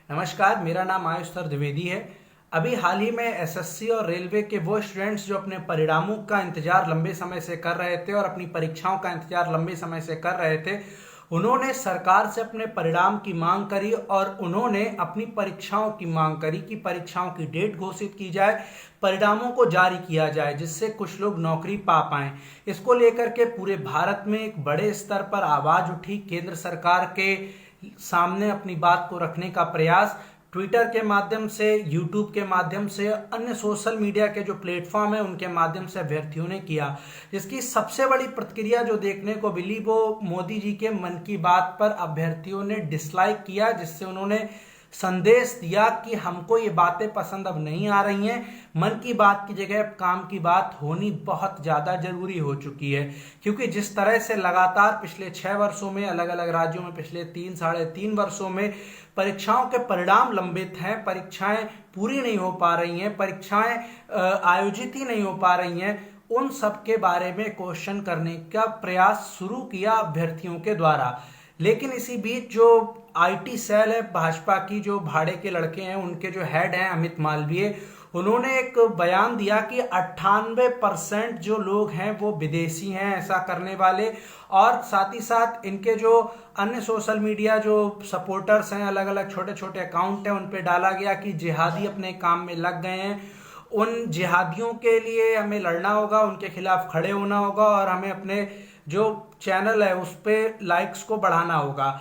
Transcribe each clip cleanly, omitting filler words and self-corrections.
नमस्कार, मेरा नाम आयुष द्विवेदी है। अभी हाल ही में एसएससी और रेलवे के वो स्टूडेंट्स जो अपने परिणामों का इंतजार लंबे समय से कर रहे थे और अपनी परीक्षाओं का इंतजार लंबे समय से कर रहे थे, उन्होंने सरकार से अपने परिणाम की मांग करी और उन्होंने अपनी परीक्षाओं की मांग करी कि परीक्षाओं की डेट घोषित की जाए, परिणामों को जारी किया जाए, जिससे कुछ लोग नौकरी पा पाएं। इसको लेकर के पूरे भारत में एक बड़े स्तर पर आवाज उठी। केंद्र सरकार के सामने अपनी बात को रखने का प्रयास ट्विटर के माध्यम से, यूट्यूब के माध्यम से, अन्य सोशल मीडिया के जो प्लेटफॉर्म है उनके माध्यम से अभ्यर्थियों ने किया। इसकी सबसे बड़ी प्रतिक्रिया जो देखने को मिली वो मोदी जी के मन की बात पर अभ्यर्थियों ने डिसलाइक किया, जिससे उन्होंने संदेश दिया कि हमको ये बातें पसंद अब नहीं आ रही हैं। मन की बात की जगह अब काम की बात होनी बहुत ज़्यादा जरूरी हो चुकी है, क्योंकि जिस तरह से लगातार पिछले 6 वर्षों में अलग अलग राज्यों में, पिछले 3 साढ़े 3 वर्षों में परीक्षाओं के परिणाम लंबित हैं, परीक्षाएं पूरी नहीं हो पा रही हैं, परीक्षाएं आयोजित ही नहीं हो पा रही हैं, उन सब के बारे में क्वेश्चन करने का प्रयास शुरू किया अभ्यर्थियों के द्वारा। लेकिन इसी बीच जो आईटी सेल है भाजपा की, जो भाड़े के लड़के हैं, उनके जो हेड हैं अमित मालवीय, उन्होंने एक बयान दिया कि 98% जो लोग हैं वो विदेशी हैं ऐसा करने वाले, और साथ ही साथ इनके जो अन्य सोशल मीडिया जो सपोर्टर्स हैं, अलग अलग छोटे छोटे अकाउंट हैं, उन पे डाला गया कि जिहादी अपने काम में लग गए हैं, उन जिहादियों के लिए हमें लड़ना होगा, उनके खिलाफ खड़े होना होगा और हमें अपने जो चैनल है उस पर लाइक्स को बढ़ाना होगा।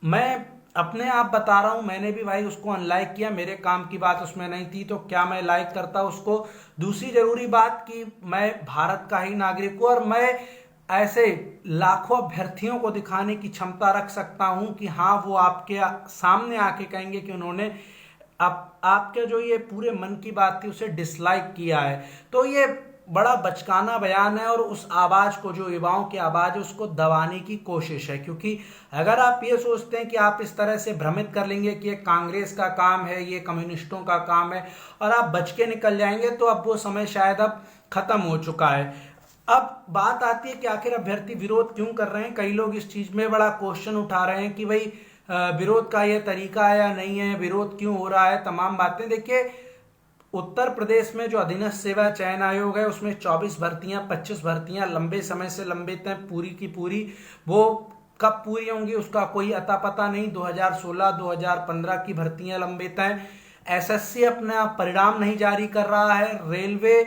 मैं अपने आप बता रहा हूं, मैंने भी भाई उसको अनलाइक किया, मेरे काम की बात उसमें नहीं थी तो क्या मैं लाइक करता उसको। दूसरी जरूरी बात कि मैं भारत का ही नागरिक हूं और मैं ऐसे लाखों अभ्यर्थियों को दिखाने की क्षमता रख सकता हूं कि हाँ, वो आपके सामने आके कहेंगे कि उन्होंने आपके जो ये पूरे मन की बात थी उसे डिसलाइक किया है। तो ये बड़ा बचकाना बयान है और उस आवाज को, जो युवाओं की आवाज है, उसको दबाने की कोशिश है। क्योंकि अगर आप ये सोचते हैं कि आप इस तरह से भ्रमित कर लेंगे कि ये कांग्रेस का काम है, ये कम्युनिस्टों का काम है और आप बच के निकल जाएंगे, तो अब वो समय शायद अब खत्म हो चुका है। अब बात आती है कि आखिर अभ्यर्थी विरोध क्यों कर रहे हैं। कई लोग इस चीज में बड़ा क्वेश्चन उठा रहे हैं कि भाई विरोध का ये तरीका है या नहीं है, विरोध क्यों हो रहा है, तमाम बातें। देखिए, उत्तर प्रदेश में जो अधीनस्थ सेवा चयन आयोग है उसमें 24 भर्तियां, 25 भर्तियां लंबे समय से लंबित हैं, पूरी की पूरी। वो कब पूरी होंगी उसका कोई अता पता नहीं। 2016 2015 की भर्तियां लंबित हैं। एसएससी अपना परिणाम नहीं जारी कर रहा है, रेलवे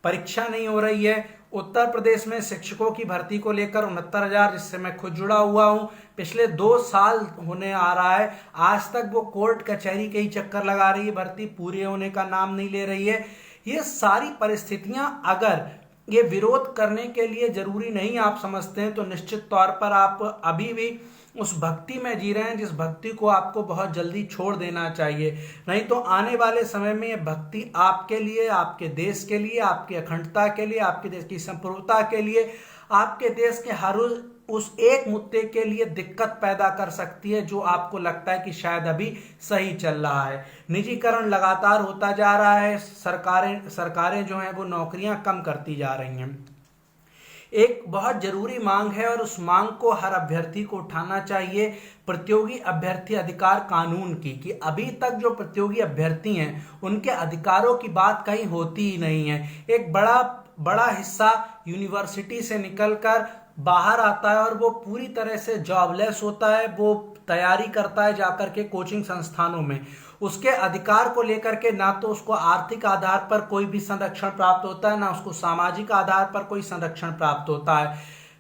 परीक्षा नहीं हो रही है। उत्तर प्रदेश में शिक्षकों की भर्ती को लेकर 69,000, जिससे मैं खुद जुड़ा हुआ हूं, पिछले 2 साल होने आ रहा है, आज तक वो कोर्ट कचहरी के ही चक्कर लगा रही है, भर्ती पूरी होने का नाम नहीं ले रही है। ये सारी परिस्थितियां अगर ये विरोध करने के लिए जरूरी नहीं आप समझते हैं, तो निश्चित तौर पर आप अभी भी उस भक्ति में जी रहे हैं जिस भक्ति को आपको बहुत जल्दी छोड़ देना चाहिए। नहीं तो आने वाले समय में ये भक्ति आपके लिए, आपके देश के लिए, आपकी अखंडता के लिए, आपके देश की संप्रभुता के लिए, आपके देश के हर उस एक मुद्दे के लिए दिक्कत पैदा कर सकती है जो आपको लगता है कि शायद अभी सही चल रहा है। निजीकरण लगातार होता जा रहा है, सरकारें जो हैं वो नौकरियां कम करती जा रही हैं। एक बहुत जरूरी मांग है और उस मांग को हर अभ्यर्थी को उठाना चाहिए, प्रतियोगी अभ्यर्थी अधिकार कानून की। कि अभी तक जो प्रतियोगी अभ्यर्थी हैं उनके अधिकारों की बात कहीं होती ही नहीं है। एक बड़ा बड़ा हिस्सा यूनिवर्सिटी से निकलकर बाहर आता है और वो पूरी तरह से जॉबलेस होता है, वो तैयारी करता है जाकर के कोचिंग संस्थानों में। उसके अधिकार को लेकर के ना तो उसको आर्थिक आधार पर कोई भी संरक्षण प्राप्त होता है, ना उसको सामाजिक आधार पर कोई संरक्षण प्राप्त होता है,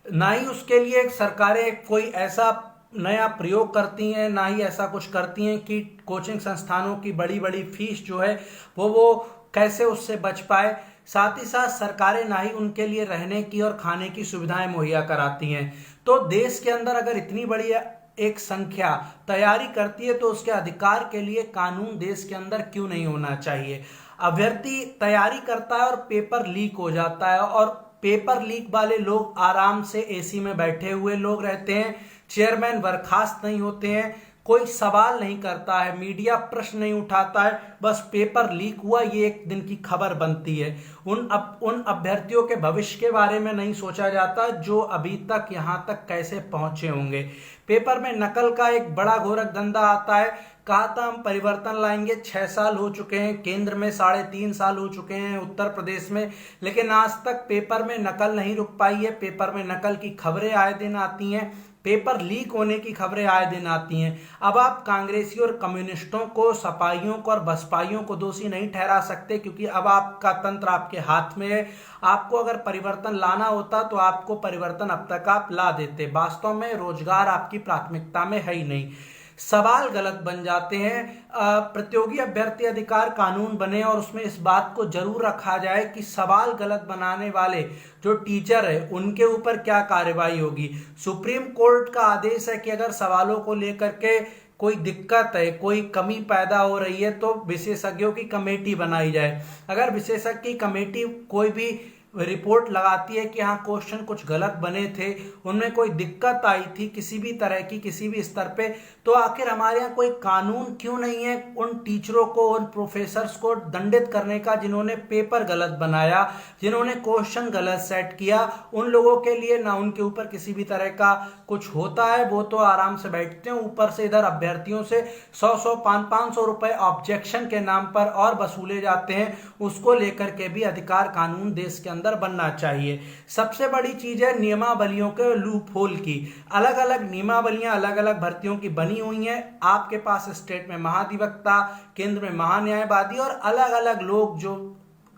ना ही उसके लिए सरकारें कोई ऐसा नया प्रयोग करती हैं, ना ही ऐसा कुछ करती हैं कि कोचिंग संस्थानों की बड़ी बड़ी फीस जो है वो कैसे उससे बच पाए। साथ ही साथ सरकारें ना ही उनके लिए रहने की और खाने की सुविधाएं मुहैया कराती हैं। तो देश के अंदर अगर इतनी बड़ी एक संख्या तैयारी करती है तो उसके अधिकार के लिए कानून देश के अंदर क्यों नहीं होना चाहिए। अभ्यर्थी तैयारी करता है और पेपर लीक हो जाता है, और पेपर लीक वाले लोग आराम से एसी में बैठे हुए लोग रहते हैं, चेयरमैन बर्खास्त नहीं होते हैं, कोई सवाल नहीं करता है, मीडिया प्रश्न नहीं उठाता है, बस पेपर लीक हुआ ये एक दिन की खबर बनती है। उन अभ्यर्थियों के भविष्य के बारे में नहीं सोचा जाता जो अभी तक यहाँ तक कैसे पहुंचे होंगे। पेपर में नकल का एक बड़ा घोरक धंधा आता है। कहा था हम परिवर्तन लाएंगे, 6 साल हो चुके हैं, केंद्र में 3.5 साल हो चुके हैं, उत्तर प्रदेश में, लेकिन आज तक पेपर में नकल नहीं रुक पाई है। पेपर में नकल की खबरें आए दिन आती हैं, पेपर लीक होने की खबरें आए दिन आती हैं। अब आप कांग्रेसी और कम्युनिस्टों को, सपाइयों को और बसपाइयों को दोषी नहीं ठहरा सकते, क्योंकि अब आपका तंत्र आपके हाथ में है। आपको अगर परिवर्तन लाना होता तो आपको परिवर्तन अब तक आप ला देते। वास्तव में रोजगार आपकी प्राथमिकता में है ही नहीं, सवाल गलत बन जाते हैं। प्रतियोगी अभ्यर्थी अधिकार कानून बने और उसमें इस बात को जरूर रखा जाए कि सवाल गलत बनाने वाले जो टीचर है उनके ऊपर क्या कार्रवाई होगी। सुप्रीम कोर्ट का आदेश है कि अगर सवालों को लेकर के कोई दिक्कत है, कोई कमी पैदा हो रही है तो विशेषज्ञों की कमेटी बनाई जाए। अगर विशेषज्ञ की कमेटी कोई भी रिपोर्ट लगाती है कि हाँ क्वेश्चन कुछ गलत बने थे, उनमें कोई दिक्कत आई थी किसी भी तरह की, किसी भी स्तर पे, तो आखिर हमारे यहाँ कोई कानून क्यों नहीं है उन टीचरों को, उन प्रोफेसर्स को दंडित करने का जिन्होंने पेपर गलत बनाया, जिन्होंने क्वेश्चन गलत सेट किया। उन लोगों के लिए ना उनके ऊपर किसी भी तरह का कुछ होता है, वो तो आराम से बैठते हैं। ऊपर से इधर अभ्यर्थियों से 100-100, 500-500 रुपए ऑब्जेक्शन के नाम पर और वसूले जाते हैं। उसको लेकर के भी अधिकार कानून देश के अंदर बनना चाहिए। सबसे बड़ी चीज है नियमावलियों के लूप होल की। अलग अलग नियमावलियां अलग अलग भर्तियों की बनी हुई हैं। आपके पास स्टेट में महाधिवक्ता, केंद्र में महान्यायवादी और अलग अलग लोग जो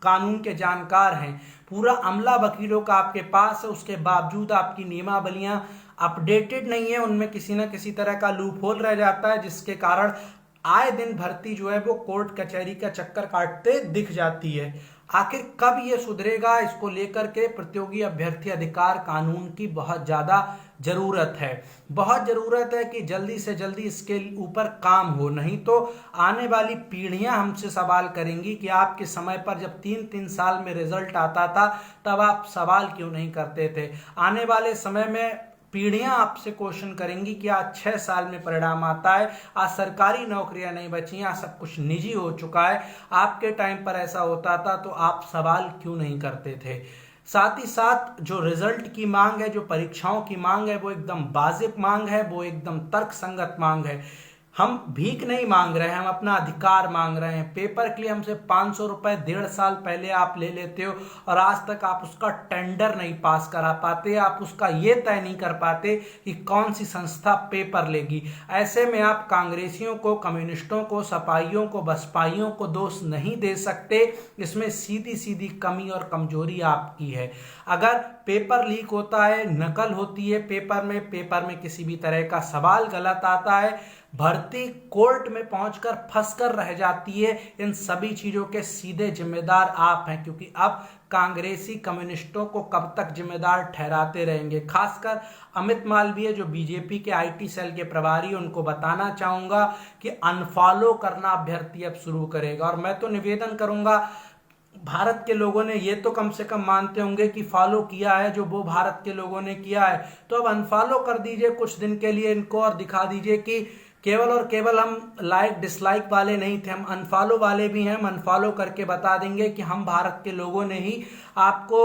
कानून के जानकार हैं, पूरा अमला वकीलों का आपके पास है। उसके बावजूद आपकी नियमावलियां अपडेटेड नहीं है, उनमें किसी न किसी तरह का लूप होल रह जाता है, जिसके कारण आए दिन भर्ती जो है वो कोर्ट कचहरी का चक्कर काटते दिख जाती है। आखिर कब ये सुधरेगा, इसको लेकर के प्रतियोगी अभ्यर्थी अधिकार कानून की बहुत ज्यादा जरूरत है। बहुत जरूरत है कि जल्दी से जल्दी इसके ऊपर काम हो, नहीं तो आने वाली पीढ़ियां हमसे सवाल करेंगी कि आपके समय पर जब 3-3 साल में रिजल्ट आता था तब आप सवाल क्यों नहीं करते थे। आने वाले समय में पीढ़ियां आपसे क्वेश्चन करेंगी कि आज 6 साल में परिणाम आता है, आज सरकारी नौकरियां नहीं बची, आज सब कुछ निजी हो चुका है। आपके टाइम पर ऐसा होता था तो आप सवाल क्यों नहीं करते थे। साथ ही साथ जो रिजल्ट की मांग है, जो परीक्षाओं की मांग है, वो एकदम वाजिब मांग है, वो एकदम तर्कसंगत मांग है। हम भीख नहीं मांग रहे हैं, हम अपना अधिकार मांग रहे हैं। पेपर के लिए हमसे 500 रुपए 1.5 साल पहले आप ले लेते हो और आज तक आप उसका टेंडर नहीं पास करा पाते, आप उसका ये तय नहीं कर पाते कि कौन सी संस्था पेपर लेगी। ऐसे में आप कांग्रेसियों को, कम्युनिस्टों को, सपाइयों को, बसपाइयों को दोष नहीं दे सकते। इसमें सीधी सीधी कमी और कमजोरी आपकी है। अगर पेपर लीक होता है, नकल होती है पेपर में किसी भी तरह का सवाल गलत आता है, भर्ती कोर्ट में पहुंचकर फंसकर रह जाती है, इन सभी चीजों के सीधे जिम्मेदार आप हैं। क्योंकि अब कांग्रेसी कम्युनिस्टों को कब तक जिम्मेदार ठहराते रहेंगे। खासकर अमित मालवीय जो बीजेपी के आईटी सेल के प्रभारी, उनको बताना चाहूंगा कि अनफॉलो करना अभ्यर्थी अब शुरू करेगा। और मैं तो निवेदन करूंगा, भारत के लोगों ने ये तो कम से कम मानते होंगे कि फॉलो किया है जो वो भारत के लोगों ने किया है, तो अब अनफॉलो कर दीजिए कुछ दिन के लिए इनको और दिखा दीजिए कि केवल और केवल हम लाइक डिसलाइक वाले नहीं थे, हम अनफॉलो वाले भी हैं। हम अनफॉलो करके बता देंगे कि हम भारत के लोगों ने ही आपको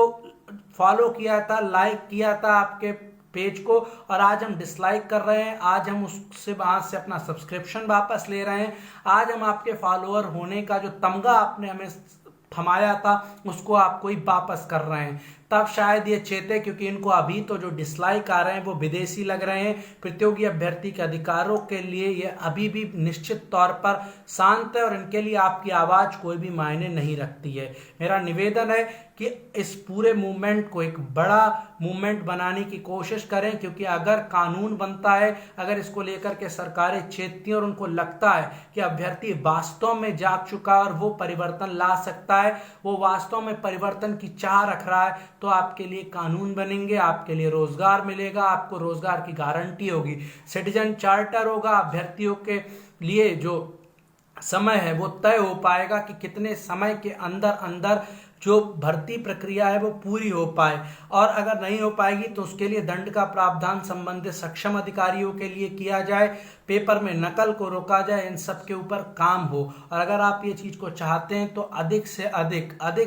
फॉलो किया था, लाइक किया था आपके पेज को, और आज हम डिसलाइक कर रहे हैं, आज हम उससे वहां से अपना सब्सक्रिप्शन वापस ले रहे हैं, आज हम आपके फॉलोअर होने का जो तमगा आपने हमें थमाया था उसको आपको ही वापस कर रहे हैं। तब शायद ये चेते, क्योंकि इनको अभी तो जो डिसलाइक आ रहे हैं वो विदेशी लग रहे हैं। प्रतियोगी अभ्यर्थी के अधिकारों के लिए ये अभी भी निश्चित तौर पर शांत है और इनके लिए आपकी आवाज कोई भी मायने नहीं रखती है। मेरा निवेदन है कि इस पूरे मूवमेंट को एक बड़ा मूवमेंट बनाने की कोशिश करें, क्योंकि अगर कानून बनता है, अगर इसको लेकर के सरकारें चेतती हैं और उनको लगता है कि अभ्यर्थी वास्तव में जाग चुका है और वो परिवर्तन ला सकता है, वो वास्तव में परिवर्तन की चाह रख रहा है, तो आपके लिए कानून बनेंगे, आपके लिए रोजगार मिलेगा, आपको रोजगार की गारंटी होगी, सिटीजन चार्टर होगा, अभ्यर्थियों के लिए जो समय है वो तय हो पाएगा कि कितने समय के अंदर अंदर जो भर्ती प्रक्रिया है वो पूरी हो पाए, और अगर नहीं हो पाएगी तो उसके लिए दंड का प्रावधान संबंधित सक्षम अधिकारियों के लिए किया जाए, पेपर में नकल को रोका जाए, इन सब के ऊपर काम हो। और अगर आप ये चीज को चाहते हैं तो अधिक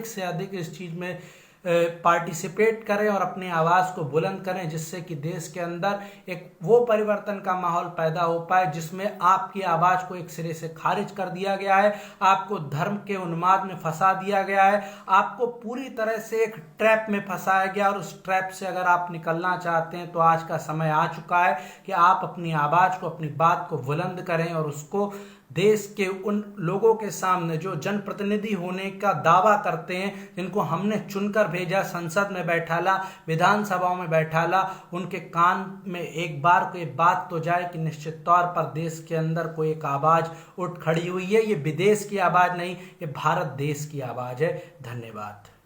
से अधिक इस चीज में पार्टिसिपेट करें और अपनी आवाज़ को बुलंद करें, जिससे कि देश के अंदर एक वो परिवर्तन का माहौल पैदा हो पाए जिसमें आपकी आवाज़ को एक सिरे से खारिज कर दिया गया है, आपको धर्म के उन्माद में फंसा दिया गया है, आपको पूरी तरह से एक ट्रैप में फंसाया गया। और उस ट्रैप से अगर आप निकलना चाहते हैं तो आज का समय आ चुका है कि आप अपनी आवाज़ को, अपनी बात को बुलंद करें और उसको देश के उन लोगों के सामने जो जनप्रतिनिधि होने का दावा करते हैं, जिनको हमने चुनकर भेजा, संसद में बैठाला, विधानसभाओं में बैठाला, उनके कान में एक बार कोई बात तो जाए कि निश्चित तौर पर देश के अंदर कोई एक आवाज़ उठ खड़ी हुई है। ये विदेश की आवाज़ नहीं, ये भारत देश की आवाज़ है। धन्यवाद।